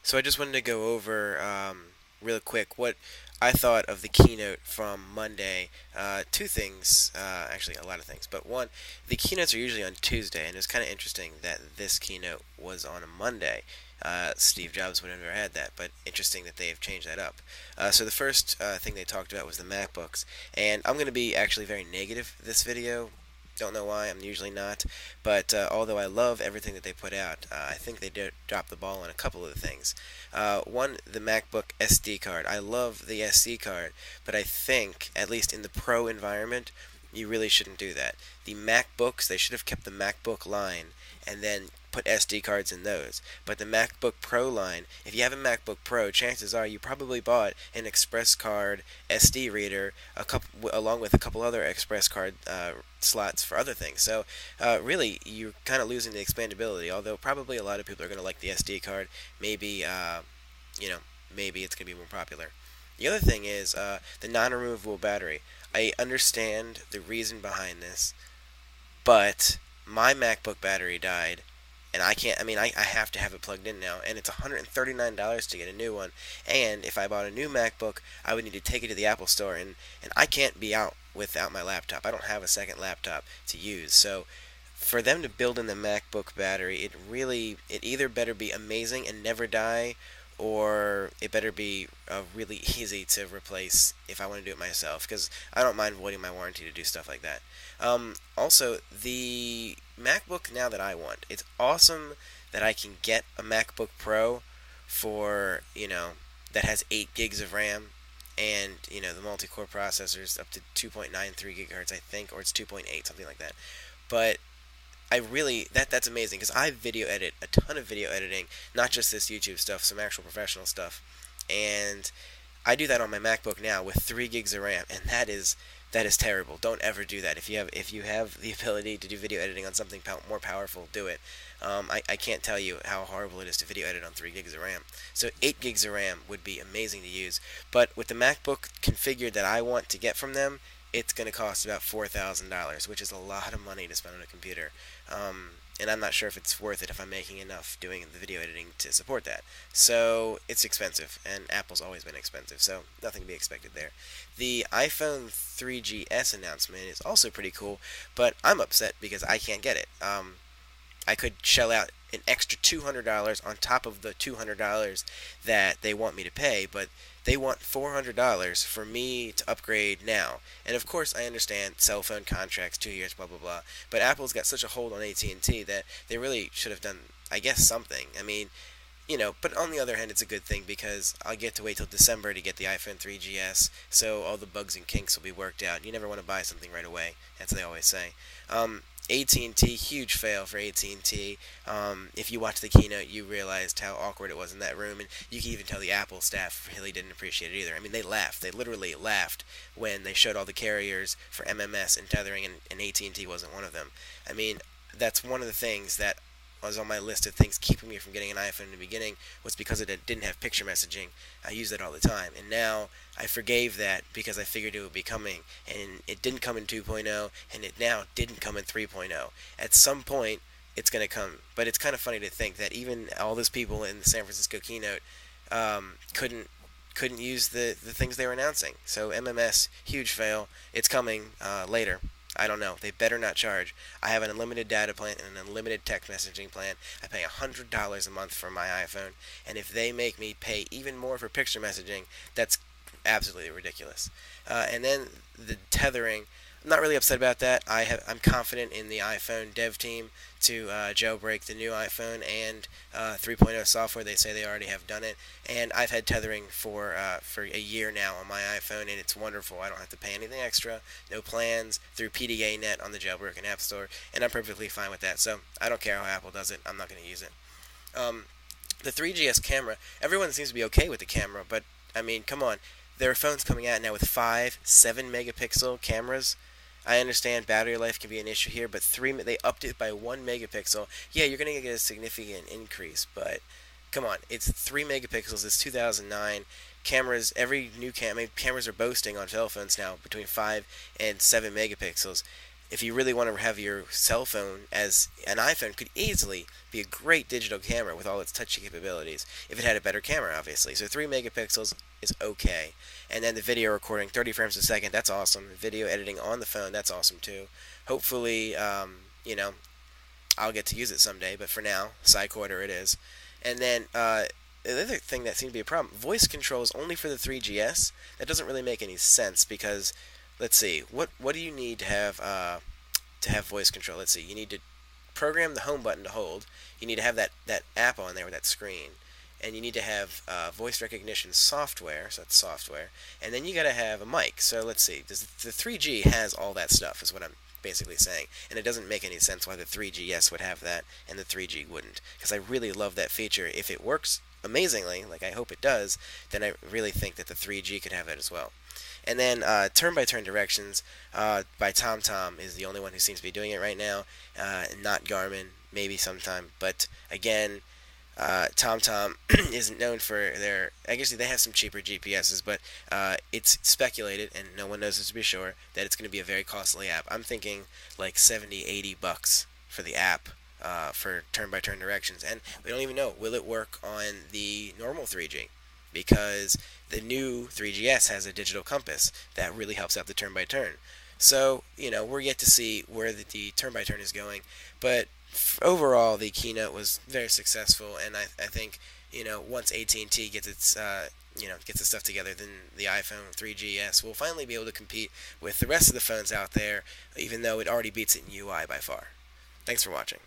So I just wanted to go over real quick what I thought of the keynote from Monday. Two things, actually a lot of things, but one, the keynotes are usually on Tuesday, and it was kind of interesting that this keynote was on a Monday. Steve Jobs would have never had that, but interesting that they've changed that up. So the first thing they talked about was the MacBooks, and I'm going to be actually very negative this video. Don't know why. I'm usually not, but although I love everything that they put out, I think they did drop the ball on a couple of things. One, the MacBook SD card. I love the SD card, but I think, at least in the Pro environment, you really shouldn't do that. The MacBooks, they should have kept the MacBook line and then put SD cards in those. But the MacBook Pro line, if you have a MacBook Pro, chances are you probably bought an Express Card SD reader, along with a couple other Express Card slots for other things. So really, you're kind of losing the expandability. Although probably a lot of people are going to like the SD card. Maybe you know, maybe it's going to be more popular. The other thing is the non-removable battery. I understand the reason behind this, but my MacBook battery died, and I can't. I mean, I have to have it plugged in now, and it's $139 to get a new one. And if I bought a new MacBook, I would need to take it to the Apple Store, and I can't be out without my laptop. I don't have a second laptop to use, so for them to build in the MacBook battery, it either better be amazing and never die, or it better be really easy to replace if I want to do it myself, because I don't mind voiding my warranty to do stuff like that. Also, the MacBook now that I want, it's awesome that I can get a MacBook Pro for, that has 8 gigs of RAM, and, the multi-core processors up to 2.93 gigahertz, I think, or it's 2.8, something like that. But I really that's amazing because I video edit a ton of video editing, not just this YouTube stuff, some actual professional stuff, and I do that on my MacBook now with 3 gigs of RAM, and that is terrible. Don't ever do that. If you have the ability to do video editing on something more powerful, do it. I can't tell you how horrible it is to video edit on 3 gigs of RAM. So 8 gigs of RAM would be amazing to use, but with the MacBook configured that I want to get from them, it's going to cost about $4,000, which is a lot of money to spend on a computer. And I'm not sure if it's worth it if I'm making enough doing the video editing to support that. So it's expensive, and Apple's always been expensive, so nothing to be expected there. The iPhone 3GS announcement is also pretty cool, but I'm upset because I can't get it. I could shell out an extra $200 on top of the $200 that they want me to pay, but they want $400 for me to upgrade now. And of course, I understand cell phone contracts, 2 years, blah blah blah. But Apple's got such a hold on AT&T that they really should have done, I guess, something. I mean, but on the other hand, it's a good thing because I'll get to wait till December to get the iPhone 3GS, so all the bugs and kinks will be worked out. You never want to buy something right away, as they always say. AT&T, huge fail for AT&T. If you watched the keynote, you realized how awkward it was in that room, and you can even tell the Apple staff really didn't appreciate it either. I mean, they laughed. They literally laughed when they showed all the carriers for MMS and Tethering, and AT&T wasn't one of them. I mean, that's one of the things that was on my list of things keeping me from getting an iPhone in the beginning was because it didn't have picture messaging. I use it all the time, and now I forgave that because I figured it would be coming, and it didn't come in 2.0, and it now didn't come in 3.0. At some point, it's going to come, but it's kind of funny to think that even all those people in the San Francisco keynote couldn't use the things they were announcing. So MMS, huge fail. It's coming later. I don't know. They better not charge. I have an unlimited data plan and an unlimited text messaging plan. I pay $100 a month for my iPhone, and if they make me pay even more for picture messaging, that's absolutely ridiculous. And then the tethering, I'm not really upset about that. I'm confident in the iPhone dev team to jailbreak the new iPhone and 3.0 software. They say they already have done it, and I've had tethering for a year now on my iPhone, and it's wonderful. I don't have to pay anything extra, no plans, through PDANet on the jailbroken App Store, and I'm perfectly fine with that. So I don't care how Apple does it. I'm not going to use it. The 3GS camera, everyone seems to be okay with the camera, but I mean, come on. There are phones coming out now with 5, 7 megapixel cameras. I understand battery life can be an issue here, but they upped it by 1 megapixel. Yeah, you're going to get a significant increase, but come on, it's 3 megapixels. It's 2009. Cameras, cameras are boasting on cell phones now between 5 and 7 megapixels. if you really want to have your cell phone as an iPhone could easily be a great digital camera with all its touchy capabilities if it had a better camera, obviously. So 3 megapixels is okay. And then the video recording 30 frames a second, that's awesome. Video editing on the phone, that's awesome too. Hopefully, I'll get to use it someday, but for now, sidequarter it is. And then the other thing that seemed to be a problem, voice control is only for the 3GS. That doesn't really make any sense because, let's see, what do you need to have voice control? Let's see, you need to program the home button to hold. You need to have that app on there with that screen. And you need to have voice recognition software, so that's software. And then you got to have a mic. So let's see, the 3G has all that stuff, is what I'm basically saying. And it doesn't make any sense why the 3GS would have that and the 3G wouldn't. Because I really love that feature. If it works amazingly, like I hope it does, then I really think that the 3G could have it as well. And then turn-by-turn directions by TomTom is the only one who seems to be doing it right now, not Garmin, maybe sometime. But again, TomTom isn't known for their. I guess they have some cheaper GPSs, but it's speculated, and no one knows this to be sure, that it's going to be a very costly app. I'm thinking like 70, 80 bucks for the app for turn-by-turn directions, and we don't even know, will it work on the normal 3G? Because the new 3GS has a digital compass that really helps out the turn-by-turn. So, we're yet to see where the turn-by-turn is going, but overall, the keynote was very successful, and I think once AT&T gets its gets the stuff together, then the iPhone 3GS will finally be able to compete with the rest of the phones out there, even though it already beats it in UI by far. Thanks for watching.